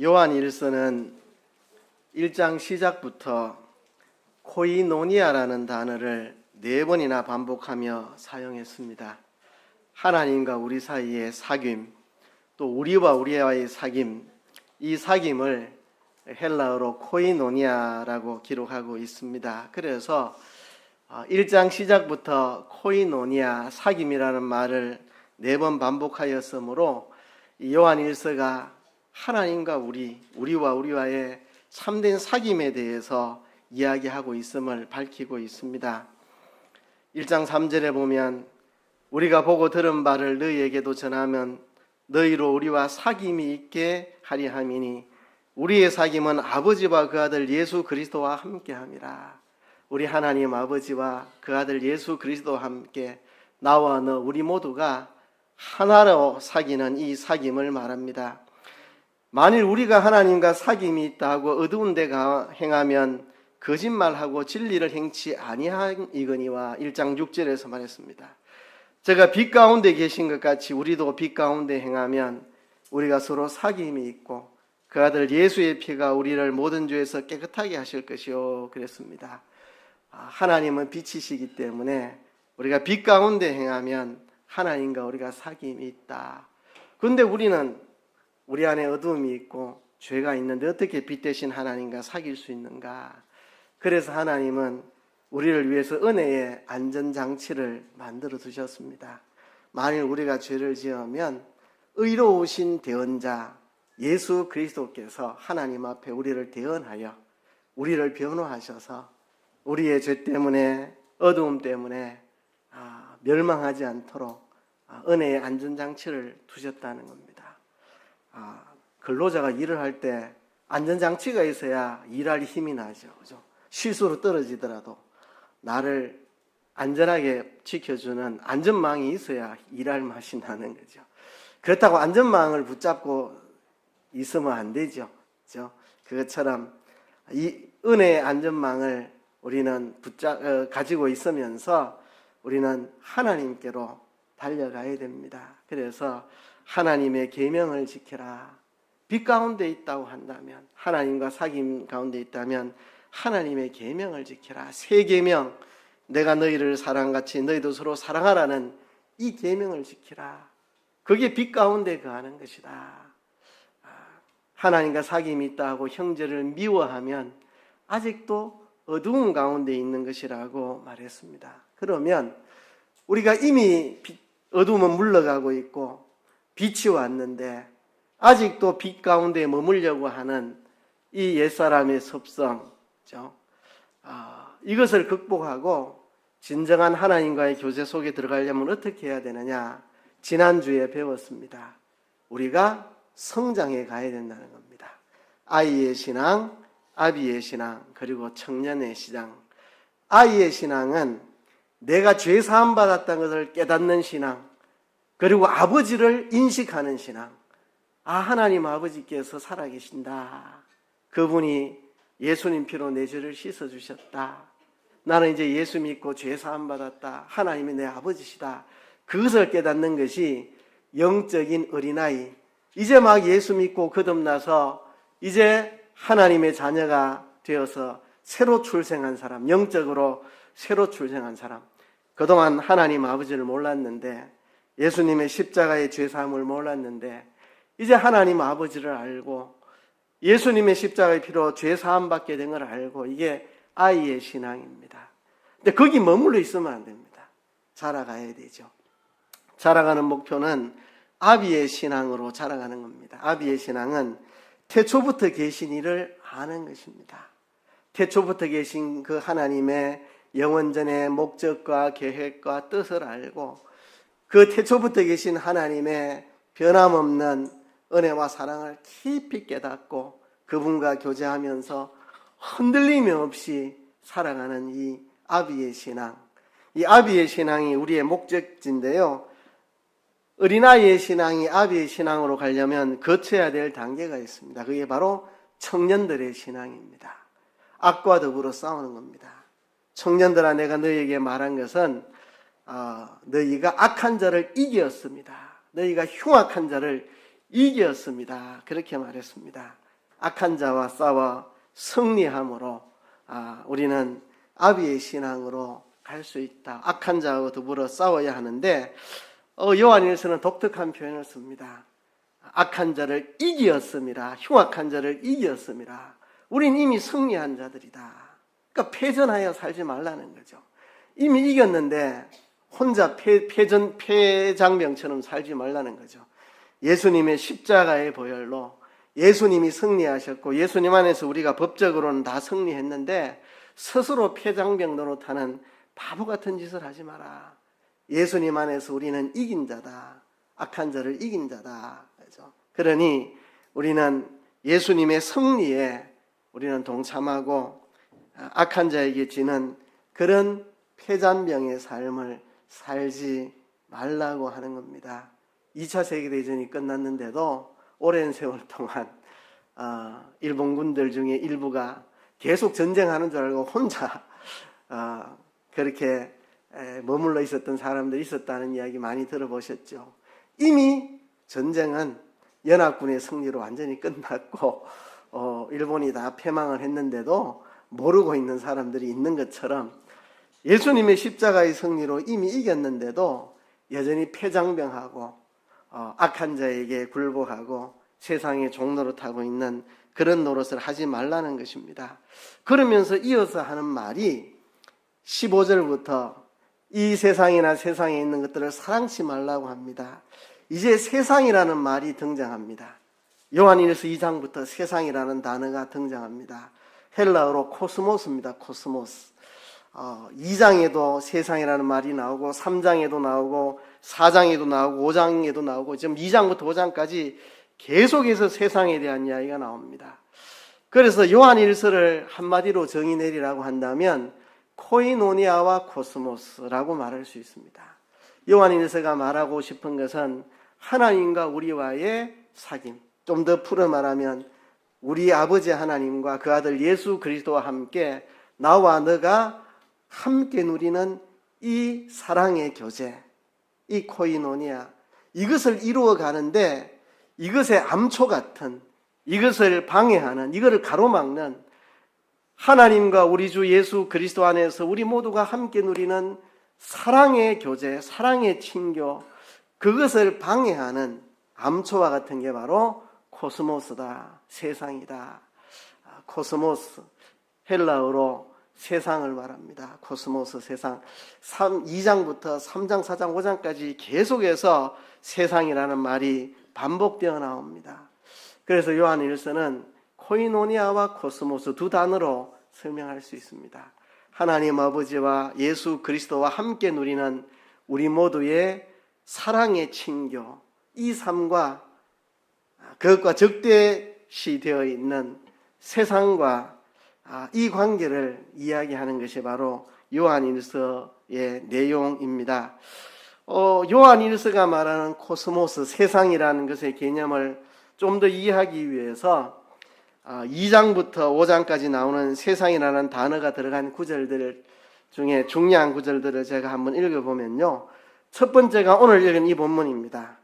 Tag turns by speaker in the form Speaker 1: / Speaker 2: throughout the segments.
Speaker 1: 요한일서는 1장 시작부터 코이노니아라는 단어를 4번이나 반복하며 사용했습니다. 하나님과 우리 사이의 사귐, 또 우리와 우리와의 사귐, 이 사귐을 헬라어로 코이노니아라고 기록하고 있습니다. 그래서 1장 시작부터 코이노니아, 사귐이라는 말을 4번 반복하였으므로 요한일서가 하나님과 우리와 우리와의 참된 사귐에 대해서 이야기하고 있음을 밝히고 있습니다. 1장 3절에 보면 우리가 보고 들은 바를 너희에게도 전하면 너희로 우리와 사귐이 있게 하리 함이니 우리의 사귐은 아버지와 그 아들 예수 그리스도와 함께함이라. 우리 하나님 아버지와 그 아들 예수 그리스도와 함께 나와 너 우리 모두가 하나로 사귀는 이 사귐을 말합니다. 만일 우리가 하나님과 사귐이 있다 하고 어두운 데 행하면 거짓말하고 진리를 행치 아니하이거니와 1장 6절에서 말했습니다. 제가 빛 가운데 계신 것 같이 우리도 빛 가운데 행하면 우리가 서로 사귐이 있고 그 아들 예수의 피가 우리를 모든 죄에서 깨끗하게 하실 것이요 그랬습니다. 하나님은 빛이시기 때문에 우리가 빛 가운데 행하면 하나님과 우리가 사귐이 있다. 그런데 우리는 우리 안에 어두움이 있고 죄가 있는데 어떻게 빛 대신 하나님과 사귈 수 있는가? 그래서 하나님은 우리를 위해서 은혜의 안전장치를 만들어 두셨습니다. 만일 우리가 죄를 지으면 의로우신 대언자 예수 그리스도께서 하나님 앞에 우리를 대언하여 우리를 변호하셔서 우리의 죄 때문에 어두움 때문에 멸망하지 않도록 은혜의 안전장치를 두셨다는 겁니다. 근로자가 일을 할 때 안전장치가 있어야 일할 힘이 나죠. 그죠? 실수로 떨어지더라도 나를 안전하게 지켜주는 안전망이 있어야 일할 맛이 나는 거죠. 그렇다고 안전망을 붙잡고 있으면 안 되죠. 그죠? 그것처럼 이 은혜의 안전망을 우리는 가지고 있으면서 우리는 하나님께로 달려가야 됩니다. 그래서 하나님의 계명을 지켜라. 빛 가운데 있다고 한다면, 하나님과 사귐 가운데 있다면 하나님의 계명을 지켜라. 새 계명, 내가 너희를 사랑같이 너희도 서로 사랑하라는 이 계명을 지키라. 그게 빛 가운데 거하는 것이다. 하나님과 사귐이 있다 하고 형제를 미워하면 아직도 어두운 가운데 있는 것이라고 말했습니다. 그러면 우리가 이미 어두움은 물러가고 있고 빛이 왔는데 아직도 빛 가운데 머물려고 하는 이 옛사람의 습성, 이것을 극복하고 진정한 하나님과의 교제 속에 들어가려면 어떻게 해야 되느냐? 지난주에 배웠습니다. 우리가 성장해 가야 된다는 겁니다. 아이의 신앙, 아비의 신앙, 그리고 청년의 신앙. 아이의 신앙은 내가 죄 사함 받았다는 것을 깨닫는 신앙, 그리고 아버지를 인식하는 신앙. 하나님 아버지께서 살아계신다. 그분이 예수님 피로 내 죄를 씻어주셨다. 나는 이제 예수 믿고 죄 사함 받았다. 하나님이 내 아버지시다. 그것을 깨닫는 것이 영적인 어린아이. 이제 막 예수 믿고 거듭나서 이제 하나님의 자녀가 되어서 새로 출생한 사람, 영적으로 새로 출생한 사람. 그동안 하나님 아버지를 몰랐는데, 예수님의 십자가의 죄사함을 몰랐는데 이제 하나님 아버지를 알고 예수님의 십자가의 피로 죄사함 받게 된 걸 알고, 이게 아이의 신앙입니다. 근데 거기 머물러 있으면 안 됩니다. 자라가야 되죠. 자라가는 목표는 아비의 신앙으로 자라가는 겁니다. 아비의 신앙은 태초부터 계신 이를 아는 것입니다. 태초부터 계신 그 하나님의 영원전의 목적과 계획과 뜻을 알고 그 태초부터 계신 하나님의 변함없는 은혜와 사랑을 깊이 깨닫고 그분과 교제하면서 흔들림이 없이 살아가는 이 아비의 신앙. 이 아비의 신앙이 우리의 목적지인데요. 어린아이의 신앙이 아비의 신앙으로 가려면 거쳐야 될 단계가 있습니다. 그게 바로 청년들의 신앙입니다. 악과 더불어 싸우는 겁니다. 청년들아, 내가 너희에게 말한 것은 너희가 악한 자를 이겼습니다. 너희가 흉악한 자를 이겼습니다. 그렇게 말했습니다. 악한 자와 싸워 승리함으로 우리는 아비의 신앙으로 갈 수 있다. 악한 자와 더불어 싸워야 하는데 요한일서는 독특한 표현을 씁니다. 악한 자를 이기었음이라. 흉악한 자를 이기었음이라. 우린 이미 승리한 자들이다. 그러니까 패전하여 살지 말라는 거죠. 이미 이겼는데 혼자 패장병처럼 살지 말라는 거죠. 예수님의 십자가의 보혈로 예수님이 승리하셨고 예수님 안에서 우리가 법적으로는 다 승리했는데 스스로 패장병 노릇하는 바보 같은 짓을 하지 마라. 예수님 안에서 우리는 이긴 자다. 악한 자를 이긴 자다. 그러니 우리는 예수님의 승리에 우리는 동참하고 악한 자에게 지는 그런 패잔병의 삶을 살지 말라고 하는 겁니다. 2차 세계대전이 끝났는데도 오랜 세월 동안 일본군들 중에 일부가 계속 전쟁하는 줄 알고 혼자 그렇게 머물러 있었던 사람들이 있었다는 이야기 많이 들어보셨죠. 이미 전쟁은 연합군의 승리로 완전히 끝났고 일본이 다 패망을 했는데도 모르고 있는 사람들이 있는 것처럼 예수님의 십자가의 승리로 이미 이겼는데도 여전히 패장병하고 악한 자에게 굴복하고 세상의 종노릇하고 있는 그런 노릇을 하지 말라는 것입니다. 그러면서 이어서 하는 말이 15절부터 이 세상이나 세상에 있는 것들을 사랑치 말라고 합니다. 이제 세상이라는 말이 등장합니다. 요한일서 2장부터 세상이라는 단어가 등장합니다. 헬라어로 코스모스입니다. 코스모스. 2장에도 세상이라는 말이 나오고 3장에도 나오고 4장에도 나오고 5장에도 나오고 지금 2장부터 5장까지 계속해서 세상에 대한 이야기가 나옵니다. 그래서 요한일서를 한마디로 정의 내리라고 한다면 코이노니아와 코스모스라고 말할 수 있습니다. 요한일서가 말하고 싶은 것은 하나님과 우리와의 사귐, 좀 더 풀어 말하면 우리 아버지 하나님과 그 아들 예수 그리스도와 함께 나와 너가 함께 누리는 이 사랑의 교제, 이 코이노니아, 이것을 이루어 가는데 이것의 암초 같은, 이것을 방해하는, 이것을 가로막는 하나님과 우리 주 예수 그리스도 안에서 우리 모두가 함께 누리는 사랑의 교제, 사랑의 친교, 그것을 방해하는 암초와 같은 게 바로 코스모스다, 세상이다. 코스모스, 헬라어로 세상을 말합니다. 코스모스, 세상. 2장부터 3장, 4장, 5장까지 계속해서 세상이라는 말이 반복되어 나옵니다. 그래서 요한일서는 코이노니아와 코스모스 두 단어로 설명할 수 있습니다. 하나님 아버지와 예수 그리스도와 함께 누리는 우리 모두의 사랑의 친교, 이 삶과 그것과 적대시 되어 있는 세상과 이 관계를 이야기하는 것이 바로 요한일서의 내용입니다. 요한일서가 말하는 코스모스, 세상이라는 것의 개념을 좀 더 이해하기 위해서 2장부터 5장까지 나오는 세상이라는 단어가 들어간 구절들 중에 중요한 구절들을 제가 한번 읽어보면요. 첫 번째가 오늘 읽은 이 본문입니다.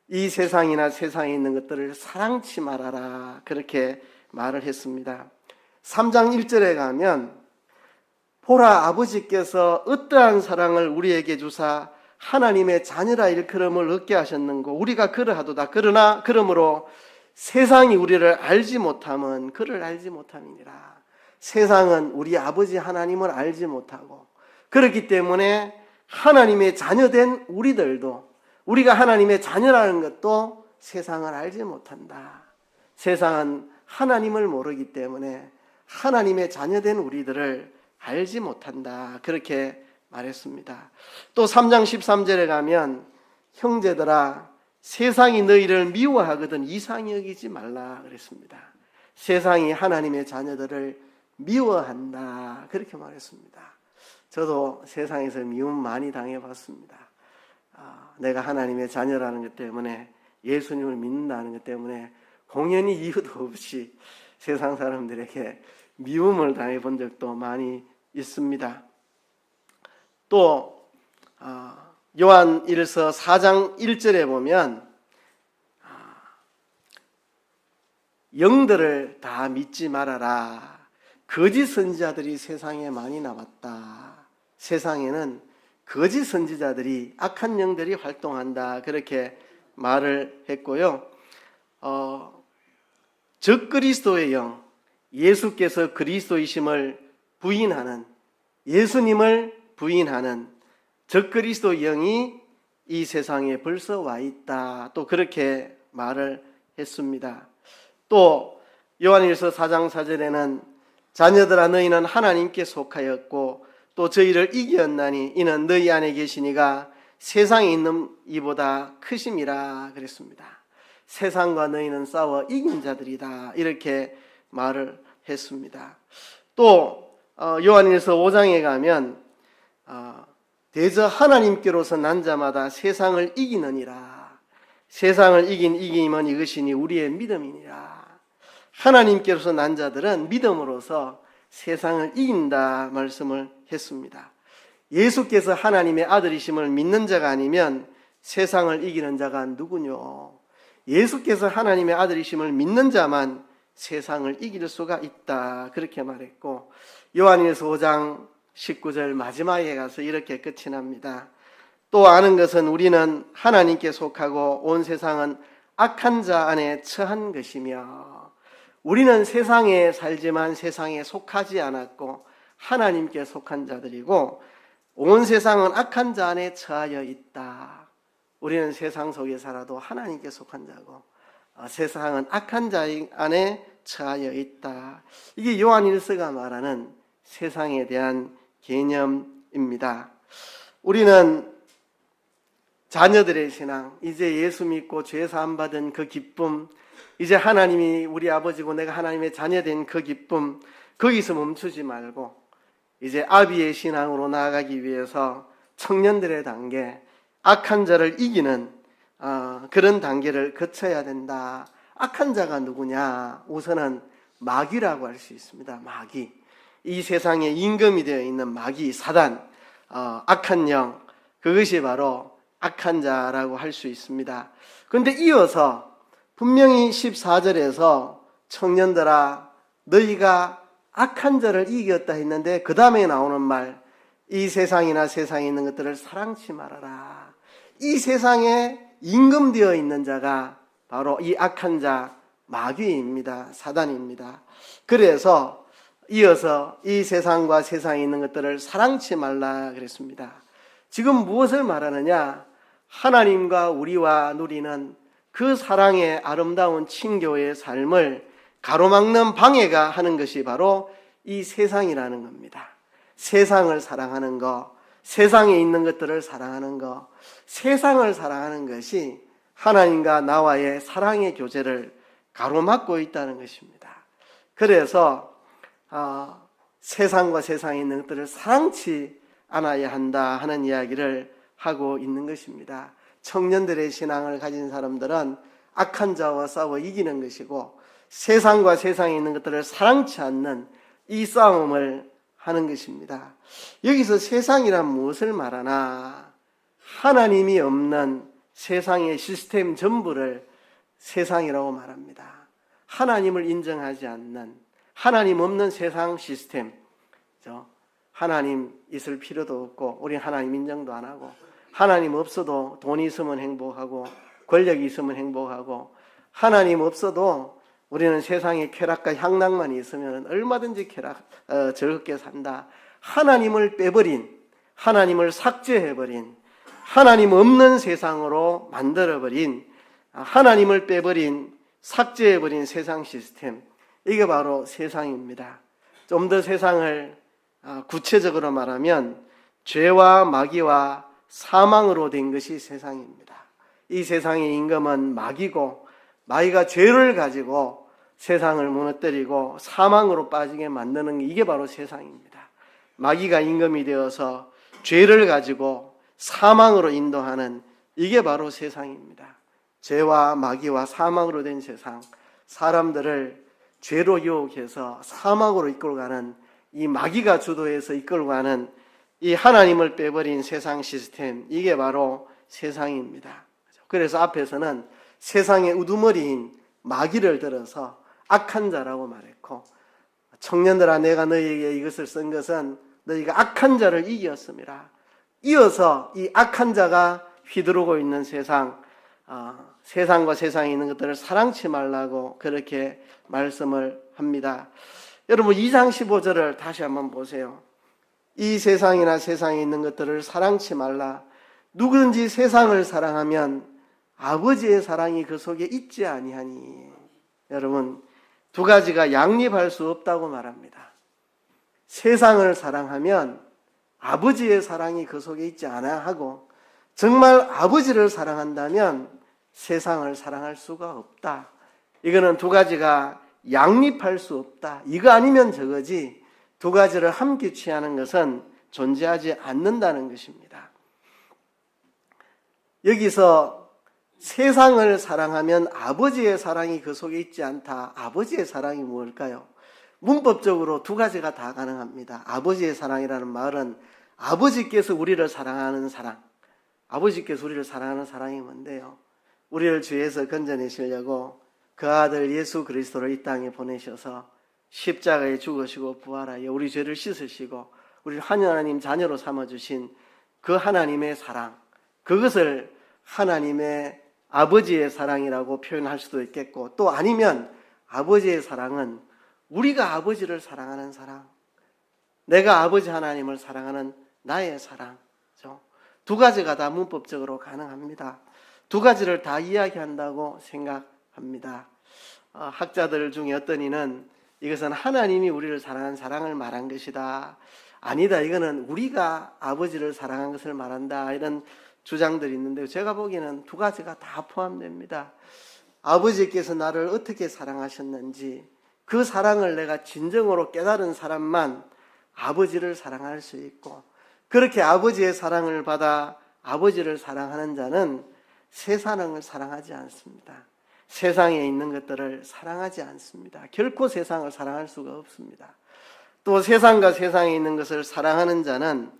Speaker 1: 이 세상이나 세상에 있는 것들을 사랑치 말아라, 그렇게 말을 했습니다. 3장 1절에 가면 보라, 아버지께서 어떠한 사랑을 우리에게 주사 하나님의 자녀라 일컬음을 얻게 하셨는고 우리가 그러하도다. 그러나 그러므로 세상이 우리를 알지 못함은 그를 알지 못함이니라. 세상은 우리 아버지 하나님을 알지 못하고, 그렇기 때문에 하나님의 자녀된 우리들도, 우리가 하나님의 자녀라는 것도 세상을 알지 못한다. 세상은 하나님을 모르기 때문에 하나님의 자녀된 우리들을 알지 못한다, 그렇게 말했습니다. 또 3장 13절에 가면 형제들아, 세상이 너희를 미워하거든 이상히 여기지 말라 그랬습니다. 세상이 하나님의 자녀들을 미워한다, 그렇게 말했습니다. 저도 세상에서 미움 많이 당해봤습니다. 내가 하나님의 자녀라는 것 때문에, 예수님을 믿는다는 것 때문에 공연히 이유도 없이 세상 사람들에게 미움을 당해본 적도 많이 있습니다. 또 요한일서 4장 1절에 보면 영들을 다 믿지 말아라. 거짓 선지자들이 세상에 많이 나왔다. 세상에는 거짓 선지자들이, 악한 영들이 활동한다. 그렇게 말을 했고요. 적그리스도의 영, 예수께서 그리스도이심을 부인하는, 예수님을 부인하는 적그리스도 영이 이 세상에 벌써 와 있다. 또 그렇게 말을 했습니다. 또 요한일서 4장 4절에는 자녀들아 너희는 하나님께 속하였고 또 저희를 이기었나니 이는 너희 안에 계시니가 세상에 있는 이보다 크심이라 그랬습니다. 세상과 너희는 싸워 이긴 자들이다. 이렇게 말을 했습니다. 또 요한일서 5장에 가면 대저 하나님께로서 난 자마다 세상을 이기느니라. 세상을 이긴 이김은 이것이니 우리의 믿음이니라. 하나님께로서 난 자들은 믿음으로서 세상을 이긴다 말씀을 했습니다. 예수께서 하나님의 아들이심을 믿는 자가 아니면 세상을 이기는 자가 누구뇨? 예수께서 하나님의 아들이심을 믿는 자만 세상을 이길 수가 있다. 그렇게 말했고, 요한일서 5장 19절 마지막에 가서 이렇게 끝이 납니다. 또 아는 것은 우리는 하나님께 속하고 온 세상은 악한 자 안에 처한 것이며, 우리는 세상에 살지만 세상에 속하지 않았고 하나님께 속한 자들이고 온 세상은 악한 자 안에 처하여 있다. 우리는 세상 속에 살아도 하나님께 속한 자고 세상은 악한 자 안에 처하여 있다. 이게 요한일서가 말하는 세상에 대한 개념입니다. 우리는 자녀들의 신앙, 이제 예수 믿고 죄 사함 받은 그 기쁨, 이제 하나님이 우리 아버지고 내가 하나님의 자녀된 그 기쁨, 거기서 멈추지 말고 이제 아비의 신앙으로 나아가기 위해서 청년들의 단계, 악한 자를 이기는 그런 단계를 거쳐야 된다. 악한 자가 누구냐? 우선은 마귀라고 할 수 있습니다. 마귀. 이 세상에 임금이 되어 있는 마귀, 사단, 악한 영, 그것이 바로 악한 자라고 할 수 있습니다. 그런데 이어서 분명히 14절에서 청년들아 너희가 악한 자를 이겼다 했는데 그 다음에 나오는 말, 이 세상이나 세상에 있는 것들을 사랑치 말아라. 이 세상에 임금되어 있는 자가 바로 이 악한 자 마귀입니다. 사단입니다. 그래서 이어서 이 세상과 세상에 있는 것들을 사랑치 말라 그랬습니다. 지금 무엇을 말하느냐? 하나님과 우리와 누리는 그 사랑의 아름다운 친교의 삶을 가로막는 방해가 하는 것이 바로 이 세상이라는 겁니다. 세상을 사랑하는 것, 세상에 있는 것들을 사랑하는 것, 세상을 사랑하는 것이 하나님과 나와의 사랑의 교제를 가로막고 있다는 것입니다. 그래서 세상과 세상에 있는 것들을 사랑치 않아야 한다 하는 이야기를 하고 있는 것입니다. 청년들의 신앙을 가진 사람들은 악한 자와 싸워 이기는 것이고 세상과 세상에 있는 것들을 사랑치 않는 이 싸움을 하는 것입니다. 여기서 세상이란 무엇을 말하나? 하나님이 없는 세상의 시스템 전부를 세상이라고 말합니다. 하나님을 인정하지 않는, 하나님 없는 세상 시스템, 하나님 있을 필요도 없고 우리 하나님 인정도 안 하고 하나님 없어도 돈이 있으면 행복하고 권력이 있으면 행복하고 하나님 없어도 우리는 세상에 쾌락과 향락만 있으면 얼마든지 즐겁게 산다. 하나님을 빼버린, 하나님을 삭제해버린, 하나님 없는 세상으로 만들어버린, 하나님을 빼버린, 삭제해버린 세상 시스템, 이게 바로 세상입니다. 좀 더 세상을 구체적으로 말하면 죄와 마귀와 사망으로 된 것이 세상입니다. 이 세상의 임금은 마귀고 마귀가 죄를 가지고 세상을 무너뜨리고 사망으로 빠지게 만드는 게 이게 바로 세상입니다. 마귀가 임금이 되어서 죄를 가지고 사망으로 인도하는 이게 바로 세상입니다. 죄와 마귀와 사망으로 된 세상, 사람들을 죄로 유혹해서 사망으로 이끌고 가는 이 마귀가 주도해서 이끌고 가는 이 하나님을 빼버린 세상 시스템, 이게 바로 세상입니다. 그래서 앞에서는 세상의 우두머리인 마귀를 들어서 악한 자라고 말했고, 청년들아 내가 너희에게 이것을 쓴 것은 너희가 악한 자를 이겼음이라. 이어서 이 악한 자가 휘두르고 있는 세상과 세상에 있는 것들을 사랑치 말라고 그렇게 말씀을 합니다. 여러분 2장 15절을 다시 한번 보세요. 이 세상이나 세상에 있는 것들을 사랑치 말라. 누구든지 세상을 사랑하면 아버지의 사랑이 그 속에 있지 아니하니. 여러분 두 가지가 양립할 수 없다고 말합니다. 세상을 사랑하면 아버지의 사랑이 그 속에 있지 않아 하고, 정말 아버지를 사랑한다면 세상을 사랑할 수가 없다. 이거는 두 가지가 양립할 수 없다. 이거 아니면 저거지, 두 가지를 함께 취하는 것은 존재하지 않는다는 것입니다. 여기서 세상을 사랑하면 아버지의 사랑이 그 속에 있지 않다. 아버지의 사랑이 무엇일까요? 문법적으로 두 가지가 다 가능합니다. 아버지의 사랑이라는 말은 아버지께서 우리를 사랑하는 사랑, 아버지께서 우리를 사랑하는 사랑이 뭔데요? 우리를 죄에서 건져내시려고 그 아들 예수 그리스도를 이 땅에 보내셔서 십자가에 죽으시고 부활하여 우리 죄를 씻으시고 우리를 하나님 자녀로 삼아주신 그 하나님의 사랑, 그것을 하나님의 아버지의 사랑이라고 표현할 수도 있겠고, 또 아니면 아버지의 사랑은 우리가 아버지를 사랑하는 사랑, 내가 아버지 하나님을 사랑하는 나의 사랑죠. 두 가지가 다 문법적으로 가능합니다. 두 가지를 다 이야기한다고 생각합니다. 학자들 중에 어떤 이는 이것은 하나님이 우리를 사랑한 사랑을 말한 것이다. 아니다, 이거는 우리가 아버지를 사랑한 것을 말한다. 이런 주장들이 있는데, 제가 보기에는 두 가지가 다 포함됩니다. 아버지께서 나를 어떻게 사랑하셨는지 그 사랑을 내가 진정으로 깨달은 사람만 아버지를 사랑할 수 있고, 그렇게 아버지의 사랑을 받아 아버지를 사랑하는 자는 세상을 사랑하지 않습니다. 세상에 있는 것들을 사랑하지 않습니다. 결코 세상을 사랑할 수가 없습니다. 또 세상과 세상에 있는 것을 사랑하는 자는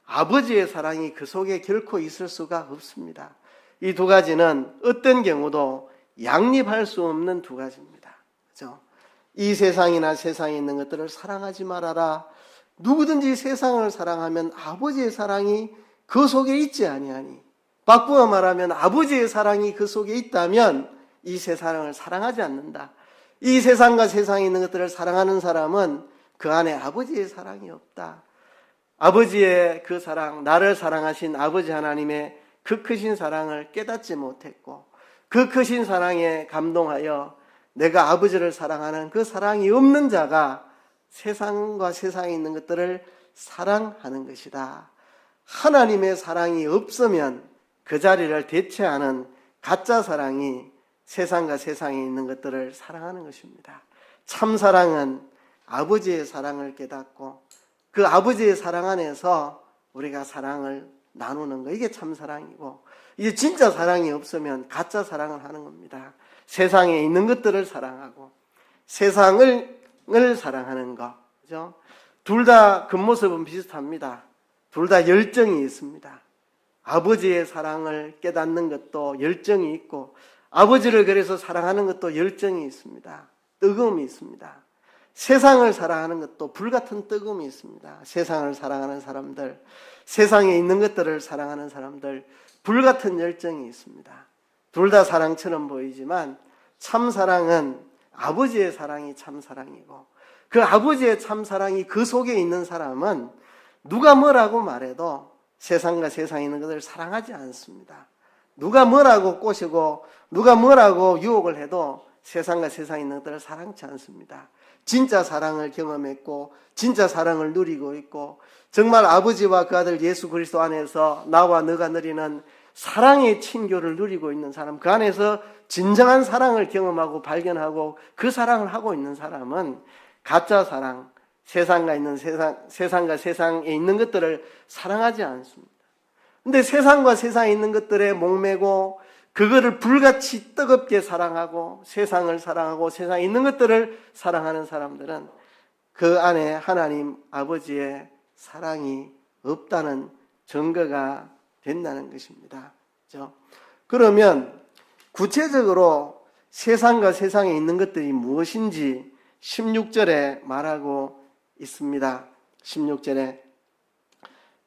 Speaker 1: 아버지의 사랑이 그 속에 결코 있을 수가 없습니다. 이 두 가지는 어떤 경우도 양립할 수 없는 두 가지입니다. 그렇죠? 이 세상이나 세상에 있는 것들을 사랑하지 말아라. 누구든지 세상을 사랑하면 아버지의 사랑이 그 속에 있지 아니하니. 바꾸어 말하면 아버지의 사랑이 그 속에 있다면 이 세상을 사랑하지 않는다. 이 세상과 세상에 있는 것들을 사랑하는 사람은 그 안에 아버지의 사랑이 없다. 아버지의 그 사랑, 나를 사랑하신 아버지 하나님의 그 크신 사랑을 깨닫지 못했고, 그 크신 사랑에 감동하여 내가 아버지를 사랑하는 그 사랑이 없는 자가 세상과 세상에 있는 것들을 사랑하는 것이다. 하나님의 사랑이 없으면 그 자리를 대체하는 가짜 사랑이 세상과 세상에 있는 것들을 사랑하는 것입니다. 참 사랑은 아버지의 사랑을 깨닫고 그 아버지의 사랑 안에서 우리가 사랑을 나누는 거, 이게 참 사랑이고, 이제 진짜 사랑이 없으면 가짜 사랑을 하는 겁니다. 세상에 있는 것들을 사랑하고 세상을 사랑하는 거, 그죠? 둘 다 겉모습은 비슷합니다. 둘 다 열정이 있습니다. 아버지의 사랑을 깨닫는 것도 열정이 있고, 아버지를 그래서 사랑하는 것도 열정이 있습니다. 뜨거움이 있습니다. 세상을 사랑하는 것도 불같은 뜨거움이 있습니다. 세상을 사랑하는 사람들, 세상에 있는 것들을 사랑하는 사람들, 불같은 열정이 있습니다. 둘 다 사랑처럼 보이지만 참 사랑은 아버지의 사랑이 참 사랑이고, 그 아버지의 참 사랑이 그 속에 있는 사람은 누가 뭐라고 말해도 세상과 세상에 있는 것을 사랑하지 않습니다. 누가 뭐라고 꼬시고 누가 뭐라고 유혹을 해도 세상과 세상에 있는 것들을 사랑치 않습니다. 진짜 사랑을 경험했고 진짜 사랑을 누리고 있고, 정말 아버지와 그 아들 예수 그리스도 안에서 나와 너가 누리는 사랑의 친교를 누리고 있는 사람, 그 안에서 진정한 사랑을 경험하고 발견하고 그 사랑을 하고 있는 사람은 가짜 사랑, 세상과 세상에 있는 것들을 사랑하지 않습니다. 근데 세상과 세상에 있는 것들에 목매고 그거를 불같이 뜨겁게 사랑하고 세상을 사랑하고 세상에 있는 것들을 사랑하는 사람들은 그 안에 하나님 아버지의 사랑이 없다는 증거가 된다는 것입니다. 그렇죠? 그러면 구체적으로 세상과 세상에 있는 것들이 무엇인지 16절에 말하고 있습니다. 16절에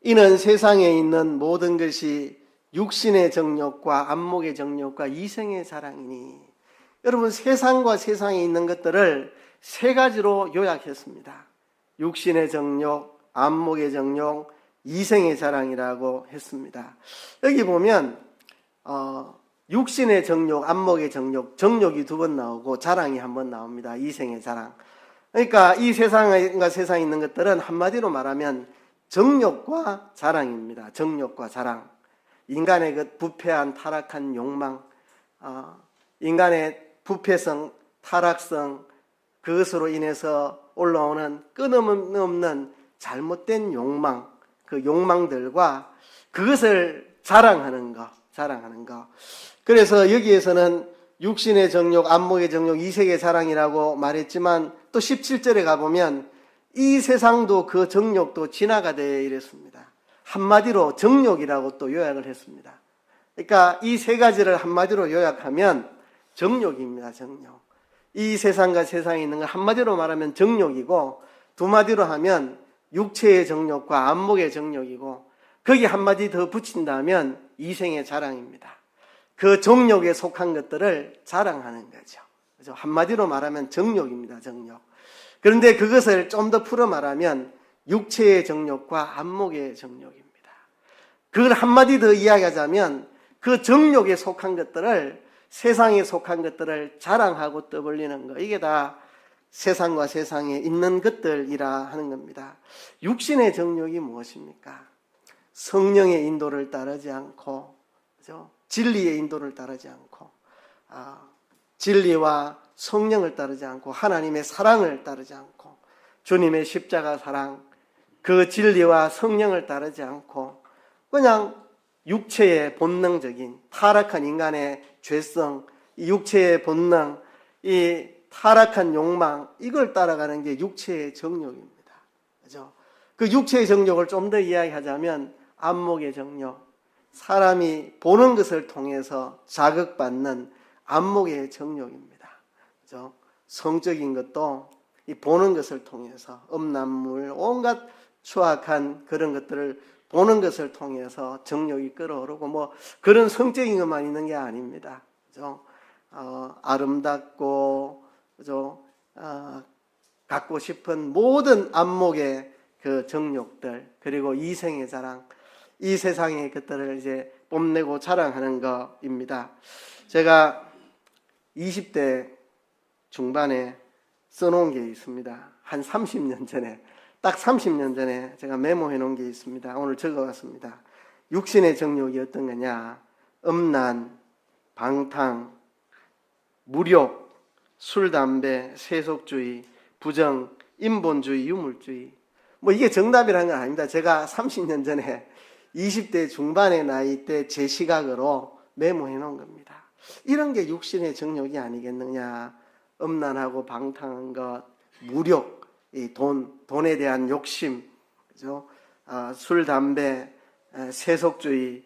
Speaker 1: 이는 세상에 있는 모든 것이 육신의 정욕과 안목의 정욕과 이생의 자랑이니. 여러분, 세상과 세상에 있는 것들을 세 가지로 요약했습니다. 육신의 정욕, 안목의 정욕, 이생의 자랑이라고 했습니다. 여기 보면 육신의 정욕, 안목의 정욕, 정욕이 두 번 나오고 자랑이 한 번 나옵니다. 이생의 자랑. 그러니까 이 세상과 세상에 있는 것들은 한마디로 말하면 정욕과 자랑입니다. 정욕과 자랑. 인간의 그 부패한 타락한 욕망, 인간의 부패성, 타락성, 그것으로 인해서 올라오는 끊임없는 잘못된 욕망, 그 욕망들과 그것을 자랑하는 것. 그래서 여기에서는 육신의 정욕, 안목의 정욕, 이색의 자랑이라고 말했지만 또 17절에 가보면 이 세상도 그 정욕도 지나가되 이랬습니다. 한마디로 정욕이라고 또 요약을 했습니다. 그러니까 이 세 가지를 한마디로 요약하면 정욕입니다. 정욕. 이 세상과 세상에 있는 걸 한마디로 말하면 정욕이고 두 마디로 하면 육체의 정욕과 안목의 정욕이고 거기 한마디 더 붙인다면 이생의 자랑입니다. 그 정욕에 속한 것들을 자랑하는 거죠. 그래서 한마디로 말하면 정욕입니다. 정욕. 그런데 그것을 좀 더 풀어 말하면 육체의 정욕과 안목의 정욕입니다. 그걸 한마디 더 이야기하자면 그 정욕에 속한 것들을, 세상에 속한 것들을 자랑하고 떠벌리는 것, 이게 다 세상과 세상에 있는 것들이라 하는 겁니다. 육신의 정욕이 무엇입니까? 성령의 인도를 따르지 않고, 그죠? 진리의 인도를 따르지 않고, 진리와 성령을 따르지 않고, 하나님의 사랑을 따르지 않고, 주님의 십자가 사랑, 그 진리와 성령을 따르지 않고, 그냥 육체의 본능적인 타락한 인간의 죄성, 이 육체의 본능, 이 타락한 욕망, 이걸 따라가는 게 육체의 정욕입니다. 그죠? 그 육체의 정욕을 좀 더 이야기하자면 안목의 정욕, 사람이 보는 것을 통해서 자극받는 안목의 정욕입니다. 그죠? 성적인 것도 이 보는 것을 통해서 음란물, 온갖 추악한 그런 것들을 보는 것을 통해서 정욕이 끌어오르고 뭐 그런 성적인 것만 있는 게 아닙니다. 그죠? 아름답고, 그죠? 갖고 싶은 모든 안목의 그 정욕들, 그리고 이생의 자랑, 이 세상의 것들을 이제 뽐내고 자랑하는 것입니다. 제가 20대 중반에 써놓은 게 있습니다. 한 30년 전에, 딱 30년 전에 제가 메모해 놓은 게 있습니다. 오늘 적어왔습니다. 육신의 정욕이 어떤 거냐? 음란, 방탕, 무욕, 술, 담배, 세속주의, 부정, 인본주의, 유물주의. 뭐 이게 정답이라는 건 아닙니다. 제가 30년 전에 20대 중반의 나이 때 제 시각으로 메모해 놓은 겁니다. 이런 게 육신의 정욕이 아니겠느냐? 음란하고 방탕한 것, 무욕, 이 돈에 대한 욕심, 그죠? 술, 담배, 세속주의,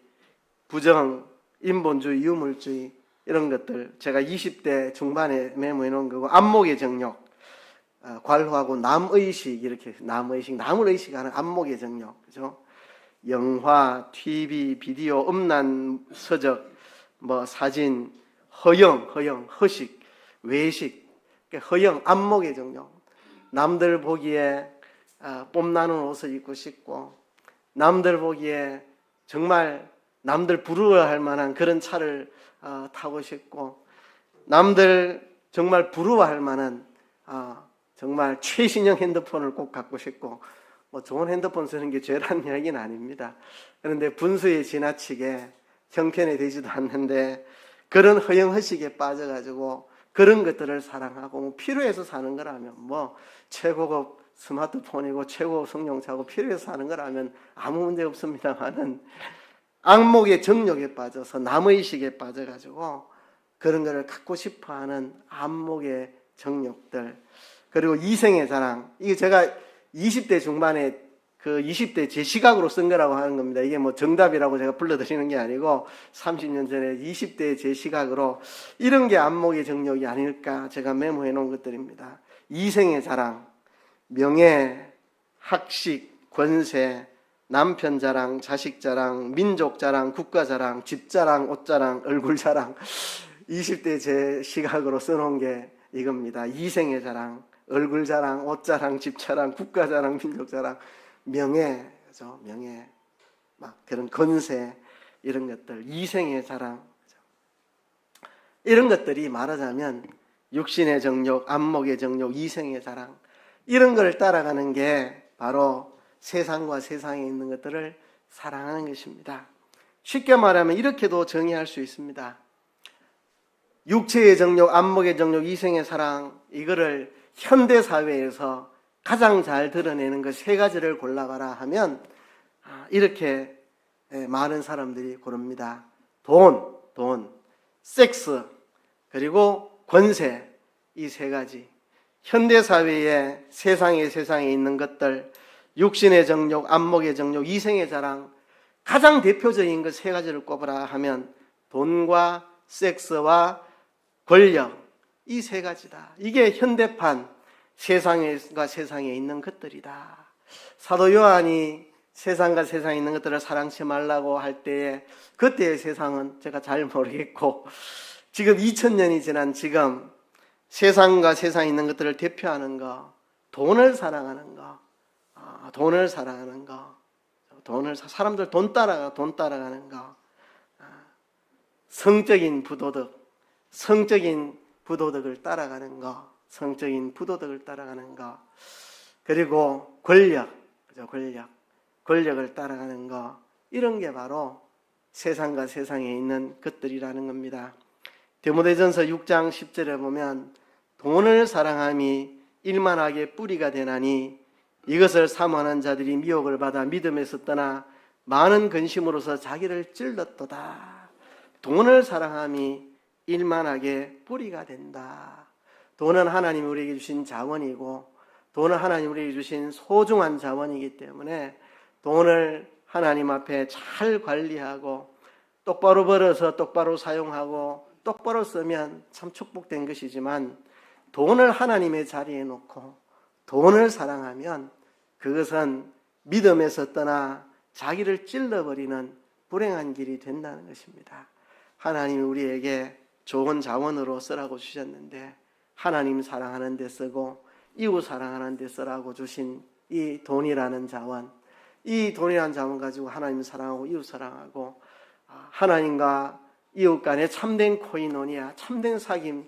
Speaker 1: 부정, 인본주의, 유물주의, 이런 것들 제가 20대 중반에 메모해 놓은 거고, 안목의 정욕, 관호하고 남의식, 이렇게 남의식, 남을 의식하는 안목의 정욕, 그죠? 영화, TV, 비디오, 음란 서적, 뭐 사진, 허영, 허식, 외식, 허영, 안목의 정욕. 남들 보기에 뽐나는 옷을 입고 싶고, 남들 보기에 정말 남들 부러워할 만한 그런 차를 타고 싶고, 남들 정말 부러워할 만한 정말 최신형 핸드폰을 꼭 갖고 싶고, 뭐 좋은 핸드폰 쓰는 게 죄라는 이야기는 아닙니다. 그런데 분수에 지나치게 형편이 되지도 않는데 그런 허영허식에 빠져가지고 그런 것들을 사랑하고, 뭐 필요해서 사는 거라면 뭐 최고급 스마트폰이고 최고급 성용차고 필요해서 사는 거라면 아무 문제 없습니다만은, 안목의 정욕에 빠져서 남의식에 빠져가지고 그런 거를 갖고 싶어하는 안목의 정욕들, 그리고 이생의 자랑. 이게 제가 20대 중반에 그 20대 제 시각으로 쓴 거라고 하는 겁니다. 이게 뭐 정답이라고 제가 불러드리는 게 아니고 30년 전에 20대 제 시각으로 이런 게 안목의 정력이 아닐까 제가 메모해 놓은 것들입니다. 이생의 자랑, 명예, 학식, 권세, 남편 자랑, 자식 자랑, 민족 자랑, 국가 자랑, 집 자랑, 옷 자랑, 얼굴 자랑. 20대 제 시각으로 써놓은 게 이겁니다. 이생의 자랑, 얼굴 자랑, 옷 자랑, 집 자랑, 국가 자랑, 민족 자랑, 명예, 그죠? 명예, 막 그런 권세, 이런 것들, 이생의 자랑. 그죠? 이런 것들이 말하자면 육신의 정욕, 안목의 정욕, 이생의 자랑, 이런 걸 따라가는 게 바로 세상과 세상에 있는 것들을 사랑하는 것입니다. 쉽게 말하면 이렇게도 정의할 수 있습니다. 육체의 정욕, 안목의 정욕, 이생의 사랑, 이거를 현대사회에서 가장 잘 드러내는 것 세 가지를 골라봐라 하면 이렇게 많은 사람들이 고릅니다. 돈, 섹스, 그리고 권세, 이 세 가지. 현대사회에 세상에 있는 것들, 육신의 정욕, 안목의 정욕, 이생의 자랑, 가장 대표적인 것 세 가지를 꼽으라 하면 돈과 섹스와 권력, 이 세 가지다. 이게 현대판 세상과 세상에 있는 것들이다. 사도 요한이 세상과 세상에 있는 것들을 사랑치 말라고 할 때에 그때의 세상은 제가 잘 모르겠고 지금 2000년이 지난 지금 세상과 세상에 있는 것들을 대표하는 거, 돈을 사랑하는 거, 사람들 돈 따라가는 거, 성적인 부도덕을 따라가는 거, 그리고 권력을 따라가는 거, 이런 게 바로 세상과 세상에 있는 것들이라는 겁니다. 디모데전서 6장 10절에 보면 돈을 사랑함이 일만하게 뿌리가 되나니 이것을 사모하는 자들이 미혹을 받아 믿음에서 떠나 많은 근심으로서 자기를 찔렀도다. 돈을 사랑함이 일만하게 뿌리가 된다. 돈은 하나님이 우리에게 주신 자원이고 돈은 하나님이 우리에게 주신 소중한 자원이기 때문에 돈을 하나님 앞에 잘 관리하고 똑바로 벌어서 똑바로 사용하고 똑바로 쓰면 참 축복된 것이지만 돈을 하나님의 자리에 놓고 돈을 사랑하면 그것은 믿음에서 떠나 자기를 찔러버리는 불행한 길이 된다는 것입니다. 하나님이 우리에게 좋은 자원으로 쓰라고 주셨는데 하나님 사랑하는 데 쓰고 이웃 사랑하는 데 쓰라고 주신 이 돈이라는 자원, 이 돈이라는 자원 가지고 하나님 사랑하고 이웃 사랑하고 하나님과 이웃 간의 참된 코이노니아, 참된 사귐,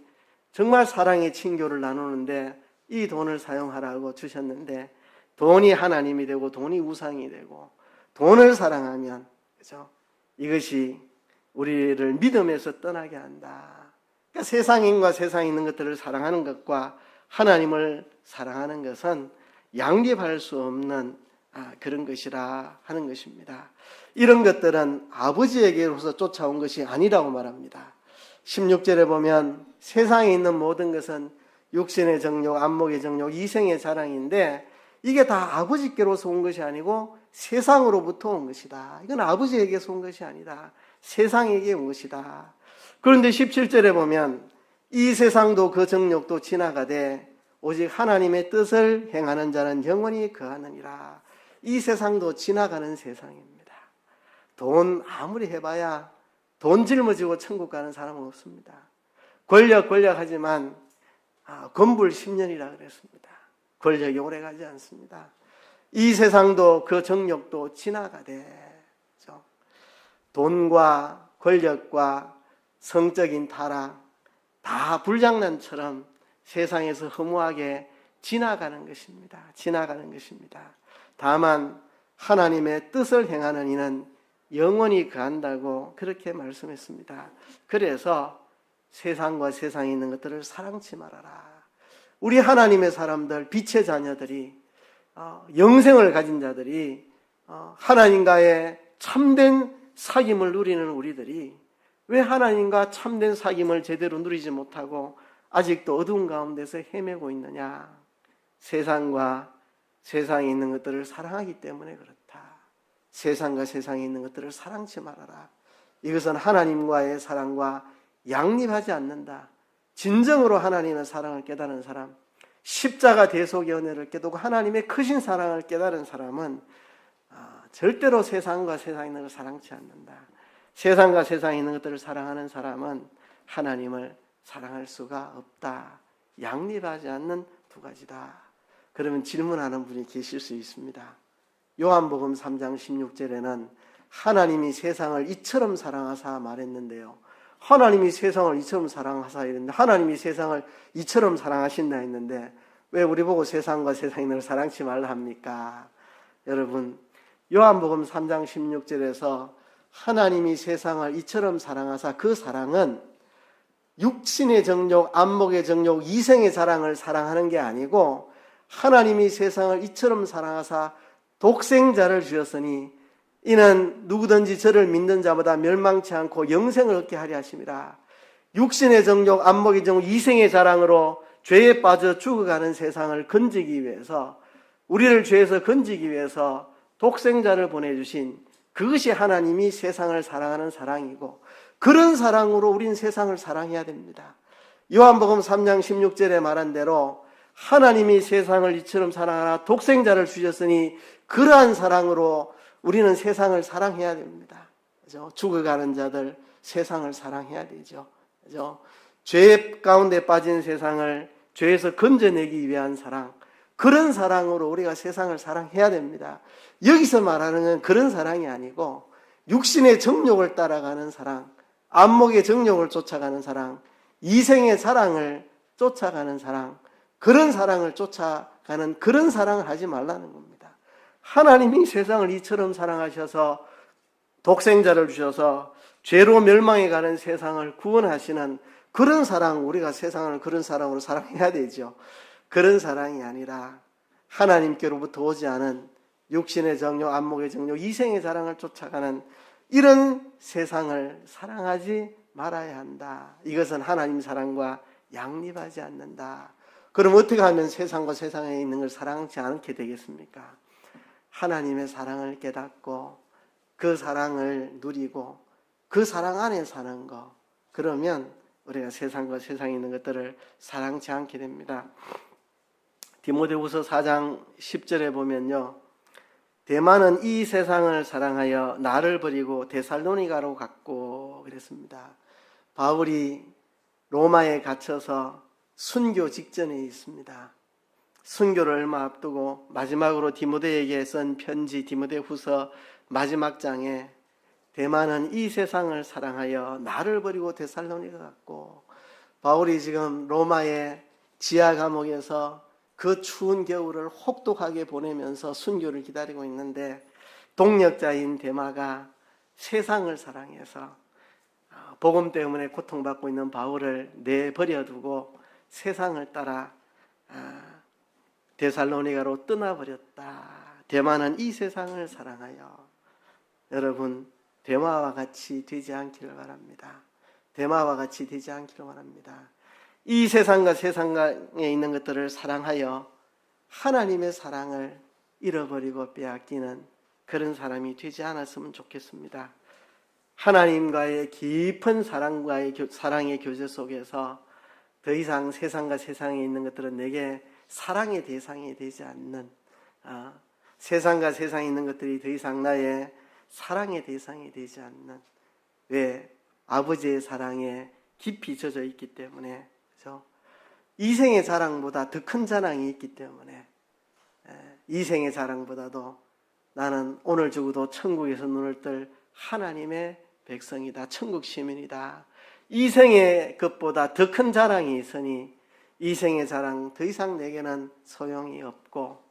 Speaker 1: 정말 사랑의 친교를 나누는데 이 돈을 사용하라고 주셨는데 돈이 하나님이 되고 돈이 우상이 되고 돈을 사랑하면 그죠? 이것이 우리를 믿음에서 떠나게 한다. 그러니까 세상인과 세상에 있는 것들을 사랑하는 것과 하나님을 사랑하는 것은 양립할 수 없는 그런 것이라 하는 것입니다. 이런 것들은 아버지에게로서 쫓아온 것이 아니라고 말합니다. 16절에 보면 세상에 있는 모든 것은 육신의 정욕, 안목의 정욕, 이생의 자랑인데 이게 다 아버지께로서 온 것이 아니고 세상으로부터 온 것이다. 이건 아버지에게서 온 것이 아니다. 세상에게 온 것이다. 그런데 17절에 보면 이 세상도 그 정욕도 지나가되 오직 하나님의 뜻을 행하는 자는 영원히 거하느니라. 이 세상도 지나가는 세상입니다. 돈 아무리 해봐야 돈 짊어지고 천국 가는 사람은 없습니다. 권력 하지만 건불 10년이라 그랬습니다. 권력이 오래 가지 않습니다. 이 세상도 그 정욕도 지나가되 돈과 권력과 성적인 타락 다 불장난처럼 세상에서 허무하게 지나가는 것입니다. 다만 하나님의 뜻을 행하는 이는 영원히 거한다고 그렇게 말씀했습니다. 그래서 세상과 세상에 있는 것들을 사랑치 말아라. 우리 하나님의 사람들, 빛의 자녀들이 영생을 가진 자들이 하나님과의 참된 사귐을 누리는 우리들이 왜 하나님과 참된 사귐을 제대로 누리지 못하고 아직도 어두운 가운데서 헤매고 있느냐? 세상과 세상에 있는 것들을 사랑하기 때문에 그렇다. 세상과 세상에 있는 것들을 사랑치 말아라. 이것은 하나님과의 사랑과 양립하지 않는다. 진정으로 하나님의 사랑을 깨달은 사람, 십자가 대속의 은혜를 깨닫고 하나님의 크신 사랑을 깨달은 사람은 절대로 세상과 세상에 있는 것을 사랑치 않는다. 세상과 세상에 있는 것들을 사랑하는 사람은 하나님을 사랑할 수가 없다. 양립하지 않는 두 가지다. 그러면 질문하는 분이 계실 수 있습니다. 요한복음 3장 16절에는 하나님이 세상을 이처럼 사랑하사 말했는데요. 하나님이 세상을 이처럼 사랑하사 이랬는데 하나님이 세상을 이처럼 사랑하신다 했는데 왜 우리 보고 세상과 세상에 있는 걸 사랑치 말라 합니까? 여러분, 요한복음 3장 16절에서 하나님이 세상을 이처럼 사랑하사, 그 사랑은 육신의 정욕, 안목의 정욕, 이생의 자랑을 사랑하는 게 아니고 하나님이 세상을 이처럼 사랑하사 독생자를 주셨으니 이는 누구든지 저를 믿는 자보다 멸망치 않고 영생을 얻게 하려 하심이라. 육신의 정욕, 안목의 정욕, 이생의 자랑으로 죄에 빠져 죽어가는 세상을 건지기 위해서, 우리를 죄에서 건지기 위해서 독생자를 보내주신, 그것이 하나님이 세상을 사랑하는 사랑이고, 그런 사랑으로 우린 세상을 사랑해야 됩니다. 요한복음 3장 16절에 말한 대로 하나님이 세상을 이처럼 사랑하나 독생자를 주셨으니 그러한 사랑으로 우리는 세상을 사랑해야 됩니다. 그죠? 죽어가는 자들, 세상을 사랑해야 되죠. 그죠? 죄 가운데 빠진 세상을 죄에서 건져내기 위한 사랑, 그런 사랑으로 우리가 세상을 사랑해야 됩니다. 여기서 말하는 건 그런 사랑이 아니고 육신의 정욕을 따라가는 사랑, 안목의 정욕을 쫓아가는 사랑, 이생의 사랑을 쫓아가는 사랑, 그런 사랑을 쫓아가는 그런 사랑을 하지 말라는 겁니다. 하나님이 세상을 이처럼 사랑하셔서 독생자를 주셔서 죄로 멸망해 가는 세상을 구원하시는 그런 사랑, 우리가 세상을 그런 사랑으로 사랑해야 되죠. 그런 사랑이 아니라 하나님께로부터 오지 않은 육신의 정욕, 안목의 정욕, 이생의 사랑을 쫓아가는 이런 세상을 사랑하지 말아야 한다. 이것은 하나님 사랑과 양립하지 않는다. 그럼 어떻게 하면 세상과 세상에 있는 걸 사랑하지 않게 되겠습니까? 하나님의 사랑을 깨닫고 그 사랑을 누리고 그 사랑 안에 사는 것, 그러면 우리가 세상과 세상에 있는 것들을 사랑치 않게 됩니다. 디모데후서 4장 10절에 보면요, 대만은 이 세상을 사랑하여 나를 버리고 데살로니가로 갔고 그랬습니다. 바울이 로마에 갇혀서 순교 직전에 있습니다. 순교를 얼마 앞두고 마지막으로 디모데에게 쓴 편지 디모데후서 마지막 장에 대만은 이 세상을 사랑하여 나를 버리고 데살로니가 갔고, 바울이 지금 로마의 지하 감옥에서 그 추운 겨울을 혹독하게 보내면서 순교를 기다리고 있는데, 동역자인 데마가 세상을 사랑해서 복음 때문에 고통받고 있는 바울을 내버려두고 세상을 따라 데살로니가로 떠나버렸다. 데마는 이 세상을 사랑하여. 여러분, 데마와 같이 되지 않기를 바랍니다. 데마와 같이 되지 않기를 바랍니다. 이 세상과 세상에 있는 것들을 사랑하여 하나님의 사랑을 잃어버리고 빼앗기는 그런 사람이 되지 않았으면 좋겠습니다. 하나님과의 깊은 사랑의 교제 속에서 더 이상 세상과 세상에 있는 것들은 내게 사랑의 대상이 되지 않는, 세상과 세상에 있는 것들이 더 이상 나의 사랑의 대상이 되지 않는, 왜? 아버지의 사랑에 깊이 젖어 있기 때문에, 그렇죠? 이생의 자랑보다 더 큰 자랑이 있기 때문에, 이생의 자랑보다도 나는 오늘 죽어도 천국에서 눈을 뜰 하나님의 백성이다, 천국 시민이다. 이생의 것보다 더 큰 자랑이 있으니 이생의 자랑 더 이상 내게는 소용이 없고,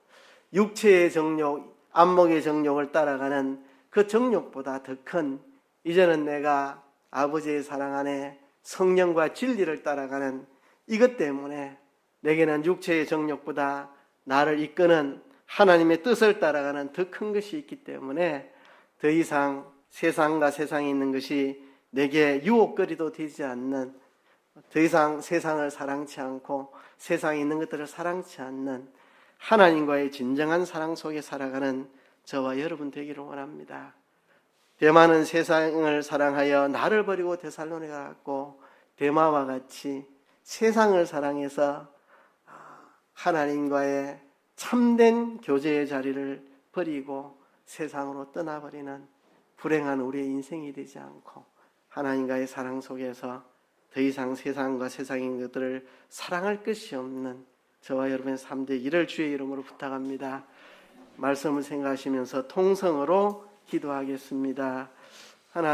Speaker 1: 육체의 정욕, 안목의 정욕을 따라가는 그 정욕보다 더 큰, 이제는 내가 아버지의 사랑 안에 성령과 진리를 따라가는 이것 때문에 내게는 육체의 정욕보다 나를 이끄는 하나님의 뜻을 따라가는 더 큰 것이 있기 때문에 더 이상 세상과 세상에 있는 것이 내게 유혹거리도 되지 않는, 더 이상 세상을 사랑치 않고 세상에 있는 것들을 사랑치 않는 하나님과의 진정한 사랑 속에 살아가는 저와 여러분 되기를 원합니다. 데마는 세상을 사랑하여 나를 버리고 데살로니가 갔고, 데마와 같이 세상을 사랑해서 하나님과의 참된 교제의 자리를 버리고 세상으로 떠나버리는 불행한 우리의 인생이 되지 않고, 하나님과의 사랑 속에서 더 이상 세상과 세상인 것들을 사랑할 것이 없는 저와 여러분의 삶 되기를 주의 이름으로 부탁합니다. 말씀을 생각하시면서 통성으로 기도하겠습니다.